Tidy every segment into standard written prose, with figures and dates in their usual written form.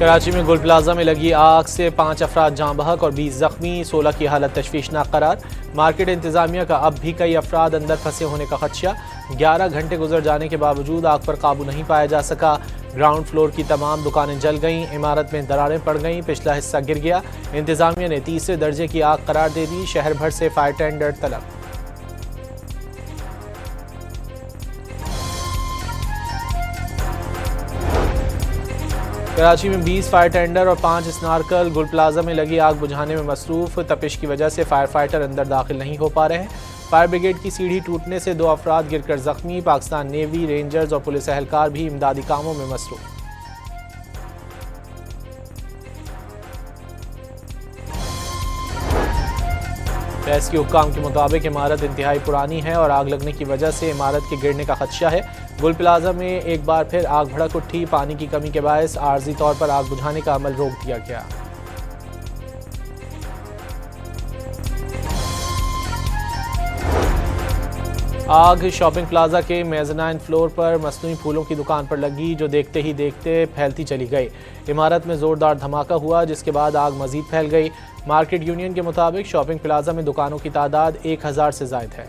कराची में गुल प्लाजा में लगी आग से 5 अफराद जाँ बहक और 20 जख्मी, 16 की हालत तशवीशनाक करार। मार्केट इंतजामिया का अब भी कई अफराद अंदर फंसे होने का खदशा। 11 घंटे गुजर जाने के बावजूद आग पर काबू नहीं पाया जा सका। ग्राउंड फ्लोर की तमाम दुकानें जल गईं, इमारत में दरारें पड़ गईं, पिछला हिस्सा गिर गया। इंतजामिया ने तीसरे दर्जे की आग करार दे दी। शहर भर से फायर टेंडर तलब। कराची में 20 फायर टेंडर और 5 स्नार्कल गुल प्लाजा में लगी आग बुझाने में मसरूफ। तपिश की वजह से फायर फाइटर अंदर दाखिल नहीं हो पा रहे। फायर ब्रिगेड की सीढ़ी टूटने से 2 अफराद गिरकर जख्मी। पाकिस्तान नेवी, रेंजर्स और पुलिस एहलकार भी इमदादी कामों में मसरूफ। प्रेस के हुक्काम के मुताबिक इमारत इंतहाई पुरानी है और आग लगने की वजह से इमारत के गिरने का खदशा है। गुल प्लाजा में एक बार फिर आग भड़क उठी। पानी की कमी के बायस आर्जी तौर पर आग बुझाने का अमल रोक दिया गया। आग शॉपिंग प्लाजा के मेज़नाइन फ्लोर पर मसनूई फूलों की दुकान पर लगी, जो देखते ही देखते फैलती चली गई। इमारत में जोरदार धमाका हुआ, जिसके बाद आग मजीद फैल गई। मार्केट यूनियन के मुताबिक शॉपिंग प्लाजा में दुकानों की तादाद 1000 से जायद है।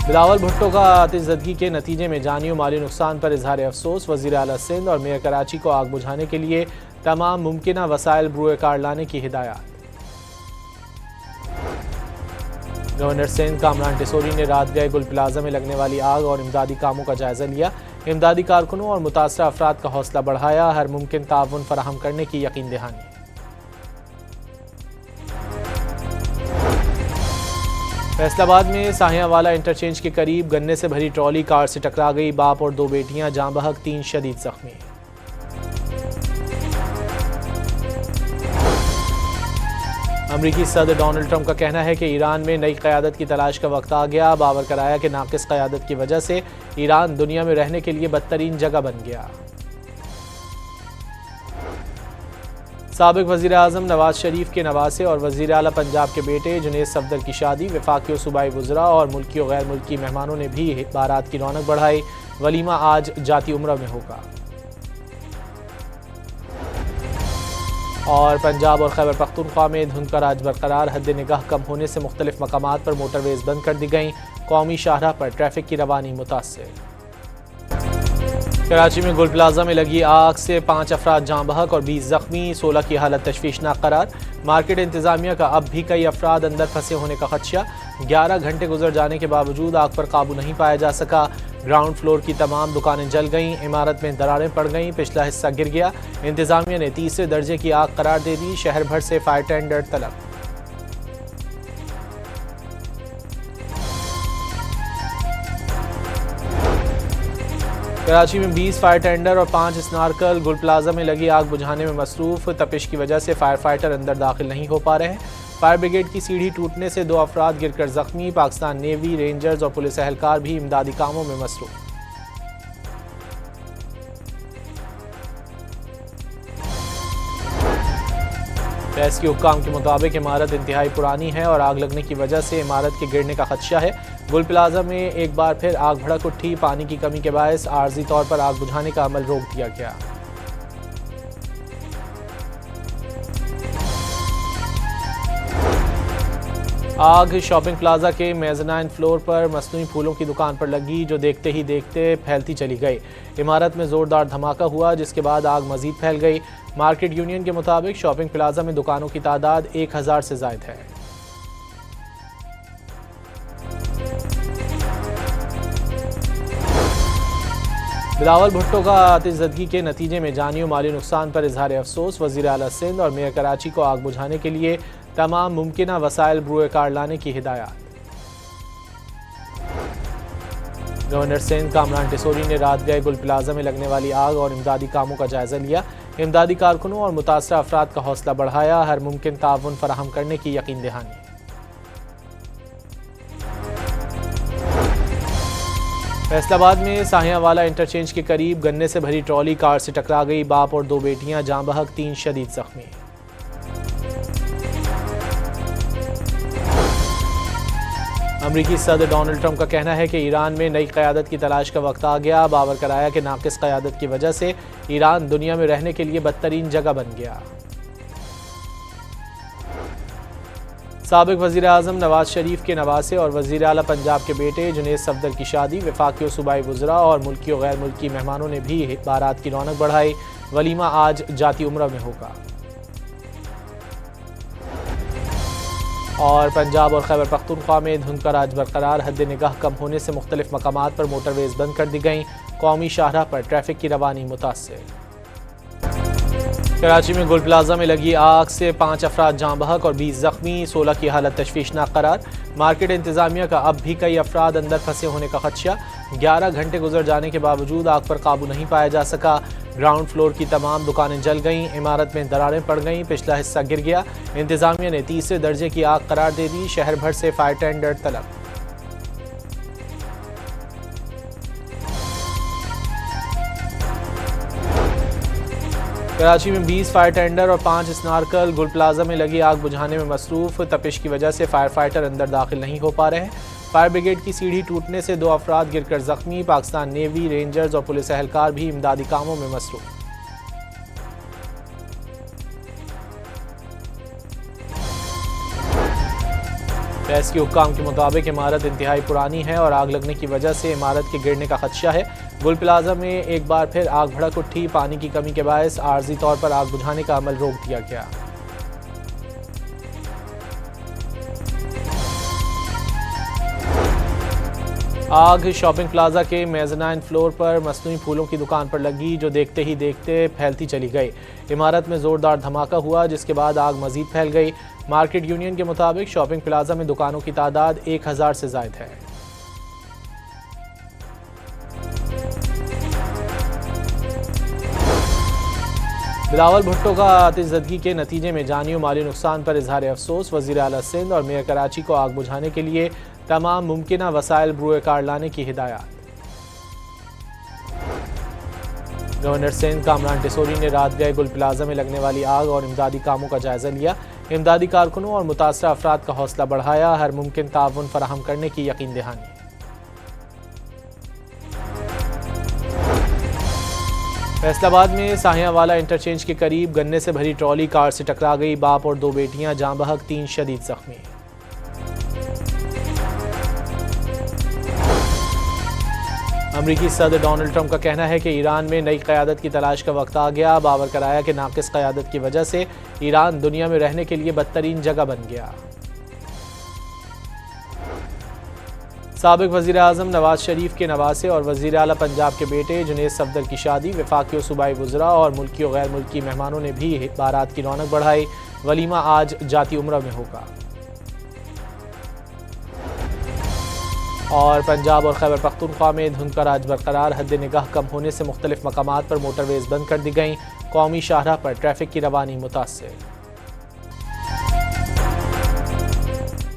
बिलावल भुट्टो का आतिशज़दगी के नतीजे में जानी और माली नुकसान पर इजहार अफसोस। वज़ीर आला सिंध और मेयर कराची को आग बुझाने के लिए तमाम मुमकिन वसाइल बरूए कार लाने की हिदायत। गवर्नर सिंध कामरान टिसोरी ने रात गए गुल प्लाजा में लगने वाली आग और इमदादी कामों का जायजा लिया। इमदादी कारकुनों और मुतासरा अफराद का हौसला बढ़ाया। हर मुमकिन ताउन फराहम करने की यकीन दहानी। फैसलाबाद में साहियावाला इंटरचेंज के करीब गन्ने से भरी ट्रॉली कार से टकरा गई। बाप और 2 बेटियां जाँ बहक, 3 शदीद जख्मी। अमरीकी सदर डोनाल्ड ट्रंप का कहना है कि ईरान में नई क़यादत की तलाश का वक्त आ गया। बावर कराया कि नाक़िस क़यादत की वजह से ईरान दुनिया में रहने के लिए बदतरीन जगह बन गया। साबिक वज़ीर आज़म नवाज शरीफ के नवासे और वज़ीर आला पंजाब के बेटे जुनैद सफदर की शादी। वफाकी और सूबाई वज़रा और मुल्की और गैर मुल्की मेहमानों ने भी बारात की रौनक बढ़ाई। वलीमा आज जाती उम्रा में होगा। और पंजाब और खैबर पख्तूनख्वा में धुंध का राज बरकरार। हद निगाह कम होने से मुख्तलिफ मकामात पर मोटरवेज बंद कर दी गईं। कौमी शाहराह पर ट्रैफिक की रवानी मुतासिर। कराची में गुल प्लाजा में लगी आग से 5 अफराद जाँ बहक और 20 जख्मी, 16 की हालत तशवीशनाक करार। मार्केट इंतजामिया का अब भी कई अफराद अंदर फंसे होने का खदशा। 11 घंटे गुजर जाने के बावजूद आग पर काबू नहीं पाया जा सका। ग्राउंड फ्लोर की तमाम दुकानें जल गईं, इमारत में दरारें पड़ गईं, पिछला हिस्सा गिर गया। इंतजामिया ने तीसरे दर्जे की आग करार दे दी। शहर भर से फायर टेंडर तलब। कराची में 20 फायर टेंडर और 5 स्नार्कल गुल प्लाजा में लगी आग बुझाने में मसरूफ। तपिश की वजह से फायर फाइटर अंदर दाखिल नहीं हो पा रहे। फायर ब्रिगेड की सीढ़ी टूटने से 2 अफराद गिरकर जख्मी। पाकिस्तान नेवी, रेंजर्स और पुलिस एहलकार भी इमदादी कामों में मसरूफ। प्रेस के हुक्काम के मुताबिक इमारत इंतहाई पुरानी है और आग लगने की वजह से इमारत के गिरने का खदशा है। गुल प्लाजा में एक बार फिर आग भड़क उठी। पानी की कमी के बायस आर्जी तौर पर आग बुझाने का अमल रोक दिया गया। आग शॉपिंग प्लाजा के मेज़नाइन फ्लोर पर मसनूई फूलों की दुकान पर लगी, जो देखते ही देखते फैलती चली गई। इमारत में जोरदार धमाका हुआ, जिसके बाद आग मजीद फैल गई। मार्केट यूनियन के मुताबिक शॉपिंग प्लाजा में दुकानों की तादाद 1000 से जायद है। बिलावल भुट्टो का आतिशज़दगी के नतीजे में जानी और माली नुकसान पर इजहार अफसोस। वज़ीर आला सिंध और मेयर कराची को आग बुझाने के लिए तमाम मुमकिन वसाइल बरूए कार लाने की हिदायत। गवर्नर सिंध कामरान टिसोरी ने रात गए गुल प्लाजा में लगने वाली आग और इमदादी कामों का जायजा लिया। इमदादी कारकुनों और मुतासरा अफराद का हौसला बढ़ाया। हर मुमकिन ताउन फराहम करने की यकीन दहानी। फैसलाबाद में साहियावाला इंटरचेंज के करीब गन्ने से भरी ट्रॉली कार से टकरा गई। बाप और 2 बेटियां जाँ बहक, 3 शदीद जख्मी। अमरीकी सदर डोनाल्ड ट्रंप का कहना है कि ईरान में नई क़यादत की तलाश का वक्त आ गया। बावर कराया कि नाक़िस क़यादत की वजह से ईरान दुनिया में रहने के लिए बदतरीन जगह बन गया। साबिक़ वज़ीर आज़म नवाज शरीफ के नवासे और वज़ीर आला पंजाब के बेटे जुनैद सफदर की शादी, वफाकी और सूबाई वज़रा और मुल्की और गैर मुल्की मेहमानों ने भी बारात की रौनक बढ़ाई। वलीमा आज जाती उम्रा में होगा। और पंजाब और खैबर पख्तूनख्वा में धुंध का राज बरकरार, हद निगाह कम होने से मुख्तलिफ मकामात पर मोटरवेज बंद कर दी गईं। कौमी शाहराह पर ट्रैफिक की रवानी मुतासिर। कराची में गुल प्लाजा में लगी आग से 5 अफराद जाँ बहक और 20 जख्मी, 16 की हालत तशवीशनाक करार। मार्केट इंतजामिया का अब भी कई अफराद अंदर फंसे होने का खदशा। 11 घंटे गुजर जाने के बावजूद आग पर काबू नहीं पाया जा सका। ग्राउंड फ्लोर की तमाम दुकानें जल गईं, इमारत में दरारें पड़ गईं, पिछला हिस्सा गिर गया। इंतजामिया ने तीसरे दर्जे की आग करार दे दी। शहर भर से फायर टेंडर तलब। कराची में 20 फायर टेंडर और 5 स्नार्कल गुल प्लाजा में लगी आग बुझाने में मसरूफ। तपिश की वजह से फायर फाइटर अंदर दाखिल नहीं हो पा रहे हैं। फायर ब्रिगेड की सीढ़ी टूटने से 2 अफराद गिरकर जख्मी। पाकिस्तान नेवी, रेंजर्स और पुलिस एहलकार भी इमदादी कामों में मसरूफ। फैज़ के हुक्काम के मुताबिक इमारत इंतहाई पुरानी है और आग लगने की वजह से इमारत के गिरने का खदशा है। गुल प्लाजा में एक बार फिर आग भड़क उठी। पानी की कमी के बायस आर्जी तौर पर आग बुझाने का अमल रोक दिया गया। आग शॉपिंग प्लाजा के मेज़नाइन फ्लोर पर मसनूई फूलों की दुकान पर लगी, जो देखते ही देखते फैलती चली गई। इमारत में जोरदार धमाका हुआ, जिसके बाद आग मजीद फैल गई। मार्केट यूनियन के मुताबिक शॉपिंग प्लाजा में दुकानों की तादाद 1000 से ज़ायद है। बिलावल भुट्टो का आतिशज़दगी के नतीजे में जानी और माली नुकसान पर इजहार अफसोस। वज़ीर आला सिंध और मेयर कराची को आग बुझाने के लिए तमाम मुमकिना वसाइल बरूए कार लाने की हिदायत। गवर्नर सिंध कामरान टिसोरी ने रात गए गुल प्लाजा में लगने वाली आग और इमदादी कामों का जायजा लिया। इमदादी कारकुनों और मुतासरा अफराद का हौसला बढ़ाया। हर मुमकिन ताउन फराहम करने की यकीन दहानी। फैसलाबाद में साहियावाला इंटरचेंज के करीब गन्ने से भरी ट्रॉली कार से टकरा गई। बाप और 2 बेटियां जाँ बहक, 3 शदीद जख्मी। अमरीकी सदर डोनाल्ड ट्रंप का कहना है कि ईरान में नई क़यादत की तलाश का वक्त आ गया। बावर कराया कि नाक़िस क़यादत की वजह से ईरान दुनिया में रहने के लिए बदतरीन जगह बन गया। साबिक़ वज़ीर आज़म नवाज शरीफ के नवासे और वज़ीर आला पंजाब के बेटे जुनैद सफदर की शादी, वफाकी और सूबाई वज़रा और मुल्की और गैर मुल्की मेहमानों ने भी बारात की रौनक बढ़ाई। वलीमा आज जाती उम्रा में होगा। और पंजाब और खैबर पख्तूनख्वा में धुंध का राज बरकरार, हद निगाह कम होने से मुख्तलिफ मकामात पर मोटरवेज बंद कर दी गईं। कौमी शाहराह पर ट्रैफिक की रवानी मुतासिर।